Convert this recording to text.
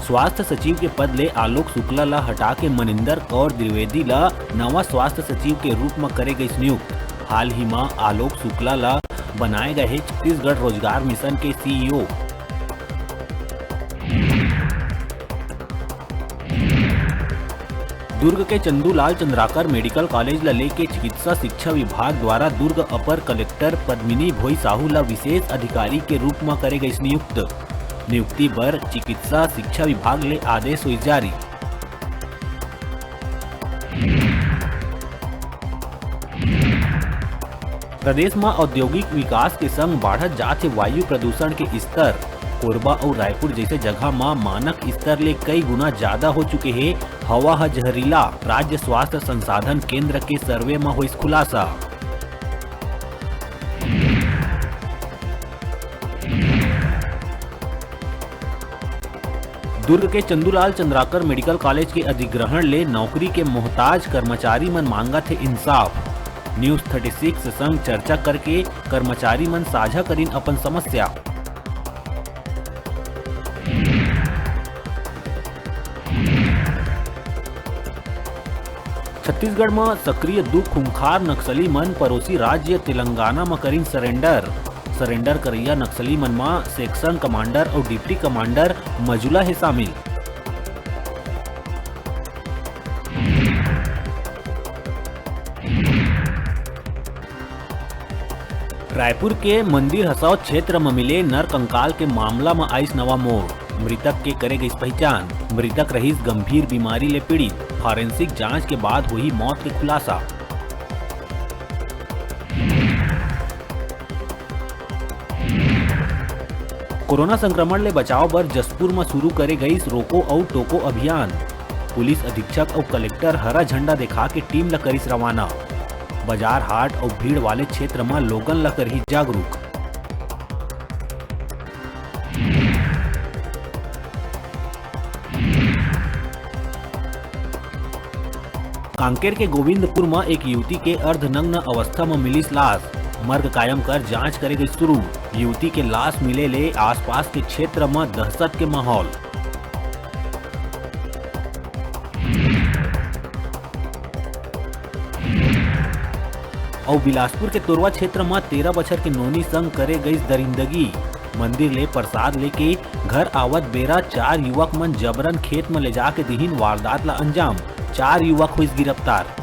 स्वास्थ्य सचिव के पद ले आलोक शुक्ला ला हटा के मनिंदर कौर द्विवेदी ला नवा स्वास्थ्य सचिव के रूप में करे गई नियुक्त। हाल ही में आलोक शुक्ला ला बनाए गए छत्तीसगढ़ रोजगार मिशन के सीईओ। दुर्ग के चंदूलाल चंद्राकर मेडिकल कॉलेज ला लेके चिकित्सा शिक्षा विभाग द्वारा दुर्ग अपर कलेक्टर पद्मिनी भोई साहू ला विशेष अधिकारी के रूप में करे गई नियुक्त। नियुक्ति पर चिकित्सा शिक्षा विभाग ले आदेश हुई जारी। प्रदेश में औद्योगिक विकास के संग बढ़त जात वायु प्रदूषण के स्तर कोरबा और रायपुर जैसे जगह में मानक स्तर ले कई गुना ज्यादा हो चुके हैं। हवा है जहरीला, राज्य स्वास्थ्य संसाधन केंद्र के सर्वे में हुई खुलासा। दुर्ग के चंदूलाल चंद्राकर मेडिकल कॉलेज के अधिग्रहण ले नौकरी के मोहताज कर्मचारी मन मांगा थे इंसाफ। न्यूज 36 संग चर्चा करके कर्मचारी मन साझा करीन अपन समस्या। छत्तीसगढ़ में सक्रिय दो खूंखार नक्सली मन पड़ोसी राज्य तेलंगाना में करीन सरेंडर करैया नक्सली मन में सेक्शन कमांडर और डिप्टी कमांडर मजुला है शामिल। रायपुर के मंदिर हसाव क्षेत्र में मिले नर कंकाल के मामला में आइस नवा मोड़। मृतक के करे गई पहचान। मृतक रहीस गंभीर बीमारी ले पीड़ित। फॉरेंसिक जांच के बाद हुई मौत के खुलासा। कोरोना संक्रमण ले बचाव बर जसपुर में शुरू करे गई रोको और टोको अभियान। पुलिस अधीक्षक और कलेक्टर हरा झंडा दिखा के टीम ला करिस रवाना। बाजार हाट और भीड़ वाले क्षेत्र में लोगन ला करही जागरूक। कांकेर के गोविंदपुर में एक युवती के अर्धनग्न अवस्था में मिली लाश। मर्ग कायम कर जांच करे गई शुरू। युवती के लाश मिले ले आसपास के क्षेत्र में दहशत के माहौल। और बिलासपुर के तोरवा क्षेत्र में 13 बछर के नोनी संग करे गई दरिंदगी। मंदिर ले प्रसाद लेके घर आवत बेरा 4 युवक मन जबरन खेत में ले जाके दिहिन वारदात ला अंजाम। 4 युवक हुई गिरफ्तार।